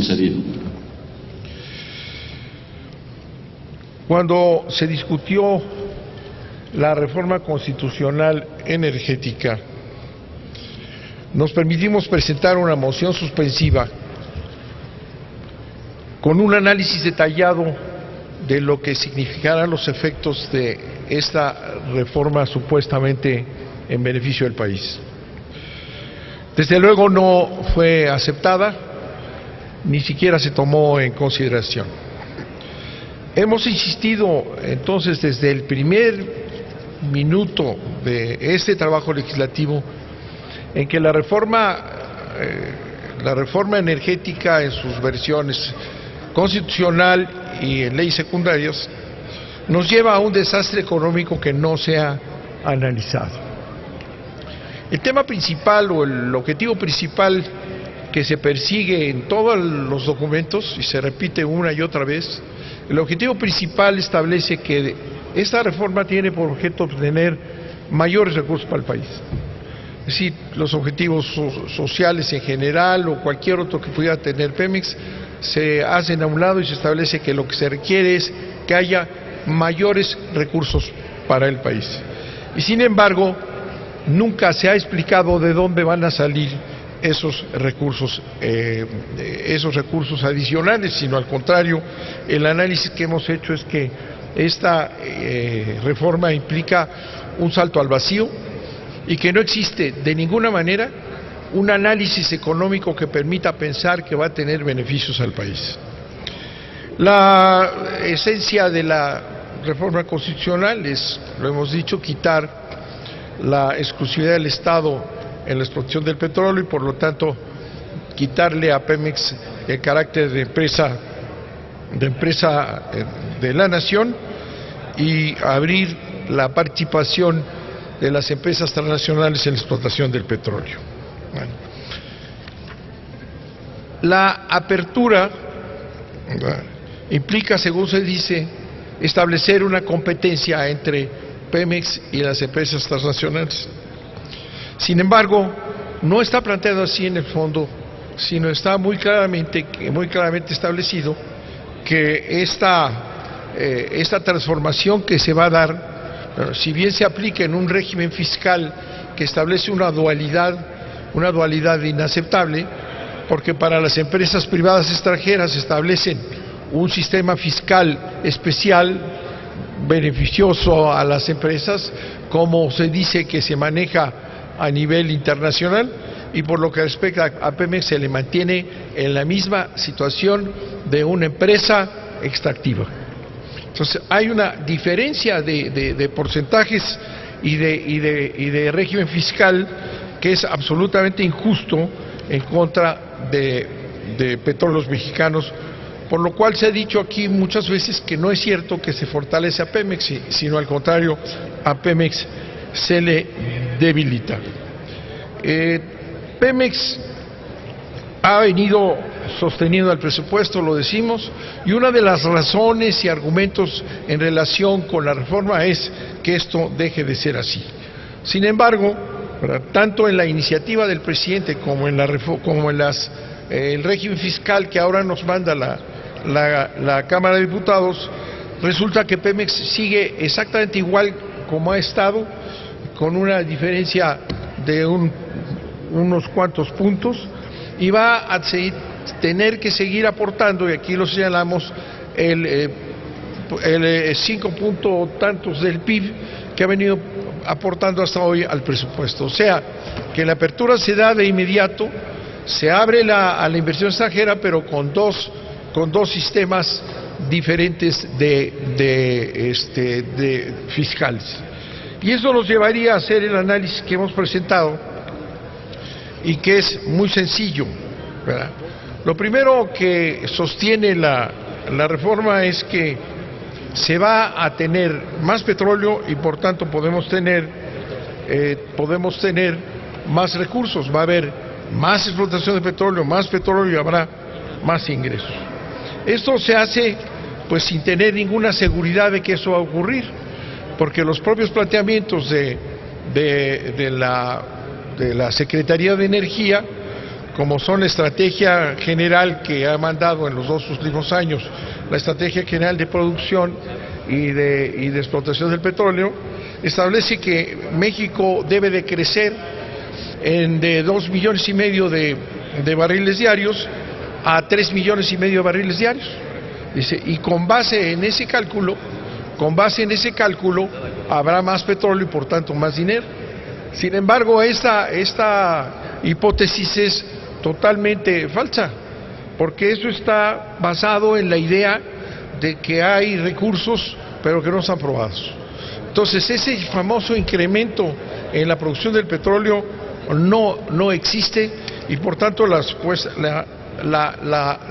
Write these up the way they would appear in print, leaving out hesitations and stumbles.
Cedillo. Cuando se discutió la reforma constitucional energética, nos permitimos presentar una moción suspensiva con un análisis detallado de lo que significarán los efectos de esta reforma supuestamente en beneficio del país. Desde luego no fue aceptada, ni siquiera se tomó en consideración. Hemos insistido entonces desde el primer minuto de este trabajo legislativo en que la reforma energética en sus versiones constitucional y en leyes secundarias nos lleva a un desastre económico que no se ha analizado. El tema principal o el objetivo principal que se persigue en todos los documentos, y se repite una y otra vez, el objetivo principal establece que esta reforma tiene por objeto obtener mayores recursos para el país. Es decir, los objetivos sociales en general o cualquier otro que pudiera tener Pemex se hacen a un lado y se establece que lo que se requiere es que haya mayores recursos para el país. Y sin embargo, nunca se ha explicado de dónde van a salir esos recursos adicionales, sino al contrario, el análisis que hemos hecho es que esta reforma implica un salto al vacío y que no existe de ninguna manera un análisis económico que permita pensar que va a tener beneficios al país. La esencia de la reforma constitucional es, lo hemos dicho, quitar la exclusividad del Estado en la explotación del petróleo y por lo tanto quitarle a Pemex el carácter de empresa de la nación y abrir la participación de las empresas transnacionales en la explotación del petróleo. Bueno. La apertura implica, según se dice, establecer una competencia entre Pemex y las empresas transnacionales. Sin embargo, no está planteado así en el fondo, sino está muy claramente establecido que esta transformación que se va a dar, si bien se aplica en un régimen fiscal que establece una dualidad inaceptable, porque para las empresas privadas extranjeras establecen un sistema fiscal especial beneficioso a las empresas, como se dice que se maneja a nivel internacional, y por lo que respecta a Pemex se le mantiene en la misma situación de una empresa extractiva. Entonces hay una diferencia de porcentajes y de régimen fiscal que es absolutamente injusto en contra de Petróleos Mexicanos, por lo cual se ha dicho aquí muchas veces que no es cierto que se fortalece a Pemex, sino al contrario, a Pemex se le debilita. Pemex ha venido sosteniendo el presupuesto, lo decimos, y una de las razones y argumentos en relación con la reforma es que esto deje de ser así. Sin embargo, tanto en la iniciativa del presidente como en el régimen fiscal que ahora nos manda la Cámara de Diputados, resulta que Pemex sigue exactamente igual como ha estado, con una diferencia de unos cuantos puntos, y va a tener que seguir aportando, y aquí lo señalamos, el 5 punto tantos del PIB que ha venido aportando hasta hoy al presupuesto. O sea, que la apertura se da de inmediato, se abre a la inversión extranjera, pero con dos sistemas diferentes de fiscales. Y eso nos llevaría a hacer el análisis que hemos presentado y que es muy sencillo, ¿verdad? Lo primero que sostiene la reforma es que se va a tener más petróleo y por tanto podemos tener más recursos, va a haber más explotación de petróleo y habrá más ingresos. Esto se hace pues sin tener ninguna seguridad de que eso va a ocurrir, porque los propios planteamientos de la Secretaría de Energía como son la estrategia general que ha mandado en los 2 últimos años, la estrategia general de producción y de explotación del petróleo, establece que México debe de crecer de 2,5 millones de barriles diarios a 3,5 millones de barriles diarios. Dice, y con base en ese cálculo, habrá más petróleo y por tanto más dinero. Sin embargo, esta hipótesis es totalmente falsa, porque eso está basado en la idea de que hay recursos pero que no están probados. Entonces ese famoso incremento en la producción del petróleo no existe y por tanto la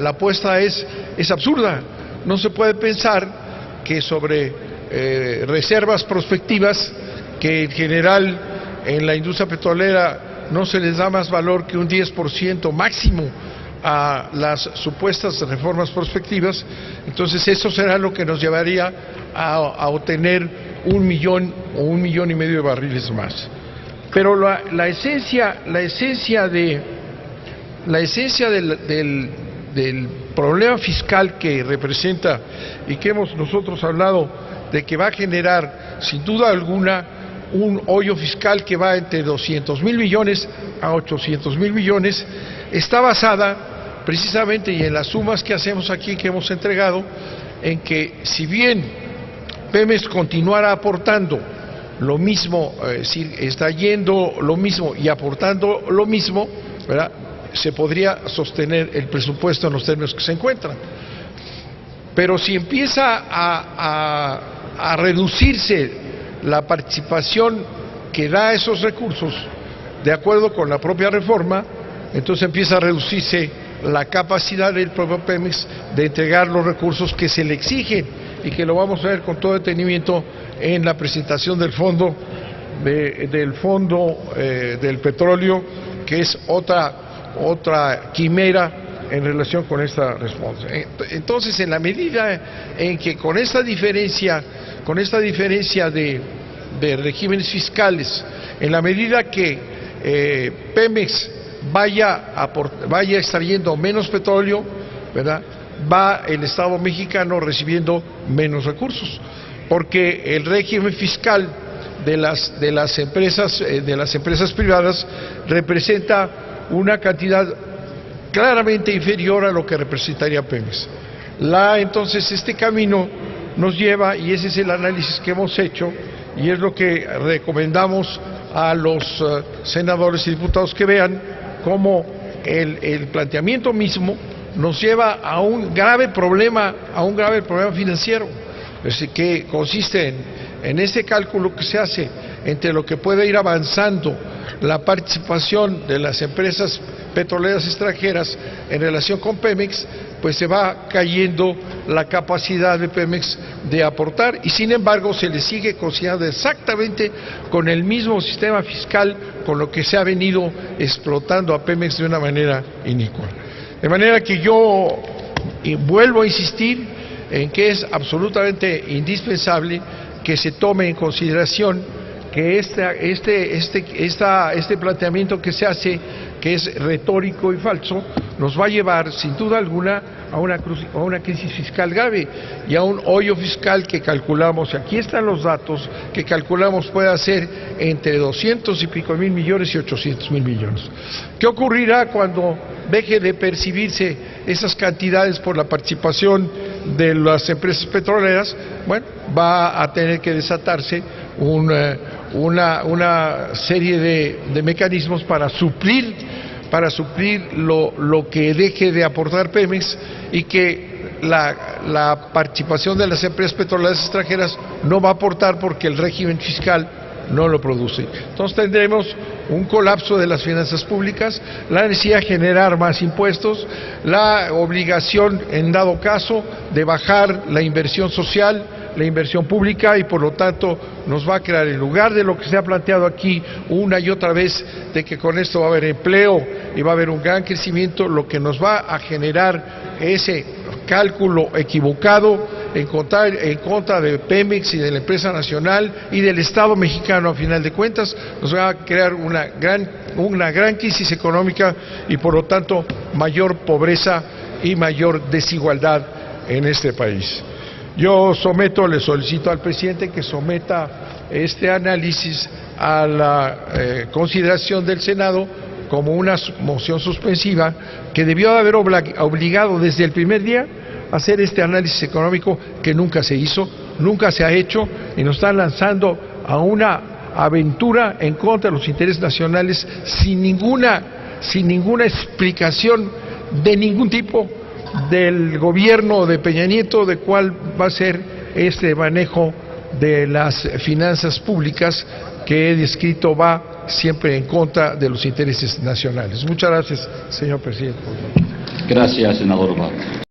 apuesta es absurda. No se puede pensar que sobre reservas prospectivas, que en general en la industria petrolera no se les da más valor que un 10% máximo a las supuestas reformas prospectivas, entonces eso será lo que nos llevaría a obtener 1 millón o 1,5 millones de barriles más. Pero la esencia del problema fiscal que representa y que hemos nosotros hablado de que va a generar sin duda alguna un hoyo fiscal que va entre 200,000 millones a 800,000 millones, está basada precisamente y en las sumas que hacemos aquí, que hemos entregado, en que si bien Pemex continuara aportando lo mismo, si está yendo lo mismo y aportando lo mismo, ¿verdad?, se podría sostener el presupuesto en los términos que se encuentran. Pero si empieza a reducirse la participación que da esos recursos, de acuerdo con la propia reforma, entonces empieza a reducirse la capacidad del propio Pemex de entregar los recursos que se le exigen y que lo vamos a ver con todo detenimiento en la presentación del fondo del petróleo, que es otra quimera en relación con esta respuesta. Entonces, en la medida en que con esta diferencia de regímenes fiscales, en la medida que Pemex vaya extrayendo menos petróleo, ¿verdad?, va el Estado mexicano recibiendo menos recursos, porque el régimen fiscal de las empresas privadas representa una cantidad claramente inferior a lo que representaría Pemex. Entonces este camino nos lleva, y ese es el análisis que hemos hecho, y es lo que recomendamos a los senadores y diputados que vean, cómo el planteamiento mismo nos lleva a un grave problema financiero, es decir, que consiste en ese cálculo que se hace entre lo que puede ir avanzando la participación de las empresas petroleras extranjeras en relación con Pemex, pues se va cayendo la capacidad de Pemex de aportar, y sin embargo se le sigue considerando exactamente con el mismo sistema fiscal con lo que se ha venido explotando a Pemex de una manera inicua. De manera que yo vuelvo a insistir en que es absolutamente indispensable que se tome en consideración que este planteamiento que se hace, que es retórico y falso, nos va a llevar sin duda alguna a una crisis fiscal grave y a un hoyo fiscal que calculamos, aquí están los datos, que calculamos puede ser entre 200 y pico mil millones y 800,000 millones. ¿Qué ocurrirá cuando deje de percibirse esas cantidades por la participación de las empresas petroleras? Bueno, va a tener que desatarse una serie de mecanismos para suplir lo que deje de aportar Pemex, y que la participación de las empresas petroleras extranjeras no va a aportar porque el régimen fiscal no lo produce. Entonces tendremos un colapso de las finanzas públicas, la necesidad de generar más impuestos, la obligación en dado caso de bajar la inversión social, la inversión pública, y por lo tanto nos va a crear, en lugar de lo que se ha planteado aquí una y otra vez, de que con esto va a haber empleo y va a haber un gran crecimiento, lo que nos va a generar ese cálculo equivocado en contra de Pemex y de la empresa nacional y del Estado mexicano. A final de cuentas nos va a crear una gran crisis económica y por lo tanto mayor pobreza y mayor desigualdad en este país. Yo le solicito al presidente que someta este análisis a la consideración del Senado como una moción suspensiva que debió haber obligado desde el primer día a hacer este análisis económico que nunca se hizo, nunca se ha hecho, y nos están lanzando a una aventura en contra de los intereses nacionales sin ninguna explicación de ningún tipo del gobierno de Peña Nieto de cuál va a ser este manejo de las finanzas públicas que he descrito va siempre en contra de los intereses nacionales. Muchas gracias, señor presidente. Gracias, senador Barra.